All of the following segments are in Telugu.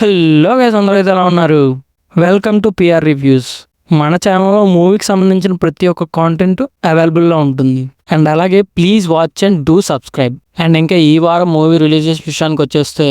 హలో గైస్, అందరూ అయితే ఎలా ఉన్నారు? Welcome to PR reviews. మన ఛానల్లో మూవీకి సంబంధించిన ప్రతి ఒక్క కాంటెంట్ అవైలబుల్లో ఉంటుంది. అండ్ అలాగే please watch and do subscribe. And ఇంకా ఈ వారం మూవీ రిలీజెస్ విషయానికి వచ్చేస్తే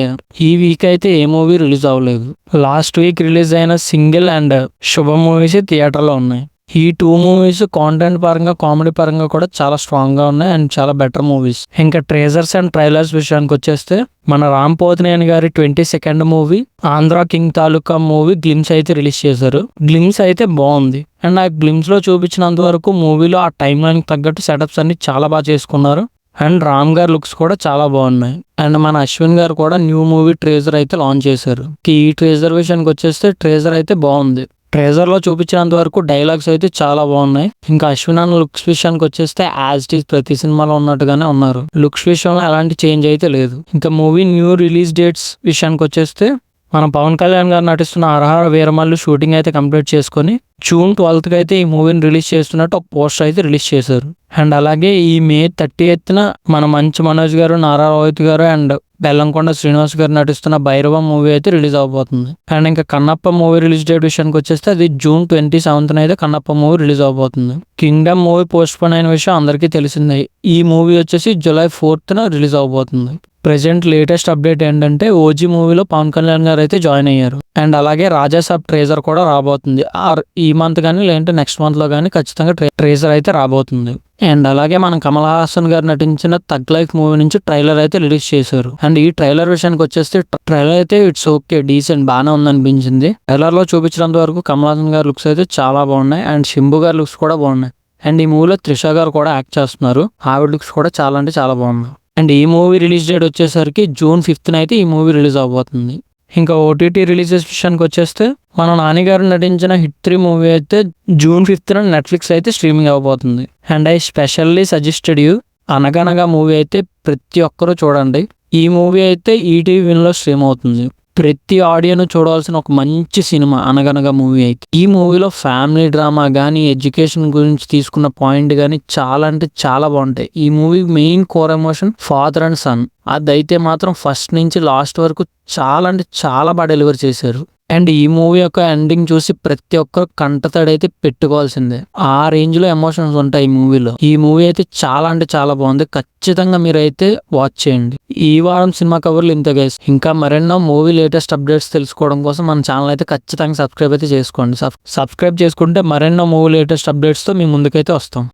ఈ వీక్ అయితే ఏ మూవీ రిలీజ్ అవ్వలేదు. లాస్ట్ వీక్ రిలీజ్ అయిన సింగిల్ అండ్ శుభ మూవీస్ థియేటర్లో ఉన్నాయి. ఈ 2 మూవీస్ కాంటెంట్ పరంగా, కామెడీ పరంగా కూడా చాలా స్ట్రాంగ్గా ఉన్నాయి అండ్ చాలా బెటర్ మూవీస్. ఇంకా ట్రేజర్స్ అండ్ ట్రైలర్స్ విషయానికి వచ్చేస్తే మన రామ్ పోతినేని గారి 22nd మూవీ ఆంధ్ర కింగ్ తాలూకా మూవీ గ్లిమ్స్ అయితే రిలీజ్ చేశారు. గ్లిమ్స్ అయితే బాగుంది అండ్ ఆ గ్లిమ్స్లో చూపించినంత వరకు మూవీలో ఆ టైం లైన్కి తగ్గట్టు సెటప్స్ అన్ని చాలా బాగా చేసుకున్నారు. అండ్ రామ్ గారి లుక్స్ కూడా చాలా బాగున్నాయి. అండ్ మన అశ్విన్ గారు కూడా న్యూ మూవీ ట్రేజర్ అయితే లాంచ్ చేశారు. ఈ ట్రేజర్ విషయానికి వచ్చేస్తే ట్రేజర్ అయితే బాగుంది. ట్రేజర్లో చూపించినంత వరకు డైలాగ్స్ అయితే చాలా బాగున్నాయి. ఇంకా అశ్విన్ అన్న లుక్స్ విషయానికి వచ్చేస్తే యాజ్ ఇట్ ఈస్ ప్రతి సినిమాలో ఉన్నట్టుగానే ఉన్నారు. లుక్స్ విషయంలో ఎలాంటి చేంజ్ అయితే లేదు. ఇంకా మూవీ న్యూ రిలీజ్ డేట్స్ విషయానికి వచ్చేస్తే మన పవన్ కళ్యాణ్ గారు నటిస్తున్న హరహర వీరమల్లు షూటింగ్ అయితే కంప్లీట్ చేసుకొని జూన్ 12th అయితే ఈ మూవీని రిలీజ్ చేస్తున్నట్టు ఒక పోస్టర్ అయితే రిలీజ్ చేశారు. అండ్ అలాగే ఈ మే 30th మన మంచు మనోజ్ గారు, నారా రోహిత్ గారు అండ్ బెల్లంకొండ శ్రీనివాస్ గారు నటిస్తున్న భైరవ మూవీ అయితే రిలీజ్ అవబోతుంది. అండ్ ఇంకా కన్నప్ప మూవీ రిలీజ్ డేట్ విషయానికి వచ్చేస్తే అది జూన్ 27th అయితే కన్నప్ప మూవీ రిలీజ్ అవబోతుంది. కింగ్డమ్ మూవీ పోస్ట్ పోన్ అయిన విషయం అందరికీ తెలిసిందే. ఈ మూవీ వచ్చేసి జూలై 4th రిలీజ్ అవబోతుంది. ప్రెజెంట్ లేటెస్ట్ అప్డేట్ ఏంటంటే ఓజీ మూవీలో పవన్ కళ్యాణ్ గారు అయితే జాయిన్ అయ్యారు. అండ్ అలాగే రాజాసాబ్ ట్రేజర్ కూడా రాబోతుంది. ఈ మంత్ కానీ లేదంటే నెక్స్ట్ మంత్లో కానీ ఖచ్చితంగా ట్రేజర్ అయితే రాబోతుంది. అండ్ అలాగే మనం కమల్ హాసన్ గారు నటించిన తగ్ లైఫ్ మూవీ నుంచి ట్రైలర్ అయితే రిలీజ్ చేశారు. అండ్ ఈ ట్రైలర్ విషయానికి వచ్చేస్తే ట్రైలర్ అయితే ఇట్స్ ఓకే, డీసెంట్, బాగానే ఉందనిపించింది. ట్రైలర్లో చూపించినంత వరకు కమల్ హాసన్ గారి లుక్స్ అయితే చాలా బాగున్నాయి అండ్ శంభు గారి లుక్స్ కూడా బాగున్నాయి. అండ్ ఈ మూవీలో త్రిష గారు కూడా యాక్ట్ చేస్తున్నారు. ఆవిడ లుక్స్ కూడా చాలా అంటే చాలా బాగున్నాయి. అండ్ ఈ మూవీ రిలీజ్ డేట్ వచ్చేసరికి జూన్ 5th అయితే ఈ మూవీ రిలీజ్ అవబోతుంది. ఇంకా ఓటీటీ రిలీజెస్ విషయానికి వచ్చేస్తే మన నాని గారు నటించిన హిట్ 3 మూవీ అయితే జూన్ 5th నెట్ఫ్లిక్స్ అయితే స్ట్రీమింగ్ అవబోతుంది. And I specially suggested you Anaganaga movie అయితే ప్రతి ఒక్కరూ చూడండి. ఈ మూవీ అయితే ఈటీవీ విన్లో స్ట్రీమ్ అవుతుంది. ప్రతి ఆడియన్ చూడవలసిన ఒక మంచి సినిమా అనగనగా మూవీ అయితే. ఈ మూవీలో ఫ్యామిలీ డ్రామా కానీ, ఎడ్యుకేషన్ గురించి తీసుకున్న పాయింట్ కానీ చాలా అంటే చాలా బాగుంటాయి. ఈ movie main core emotion father and son. అదైతే మాత్రం ఫస్ట్ నుంచి లాస్ట్ వరకు చాలా అంటే చాలా బాగా డెలివర్ చేశారు. అండ్ ఈ మూవీ యొక్క ఎండింగ్ చూసి ప్రతి ఒక్కరు కంటతడైతే పెట్టుకోవాల్సిందే. ఆ రేంజ్లో ఎమోషన్స్ ఉంటాయి ఈ మూవీలో. ఈ మూవీ అయితే చాలా అంటే చాలా బాగుంది. ఖచ్చితంగా మీరైతే వాచ్ చేయండి. ఈ వారం సినిమా కవర్లు ఇంత గైస్. ఇంకా మరెన్నో మూవీ లేటెస్ట్ అప్డేట్స్ తెలుసుకోవడం కోసం మన ఛానల్ అయితే ఖచ్చితంగా సబ్స్క్రైబ్ అయితే చేసుకోండి. సబ్స్క్రైబ్ చేసుకుంటే మరెన్నో మూవీ లేటెస్ట్ అప్డేట్స్తో మీ ముందుకైతే వస్తాం.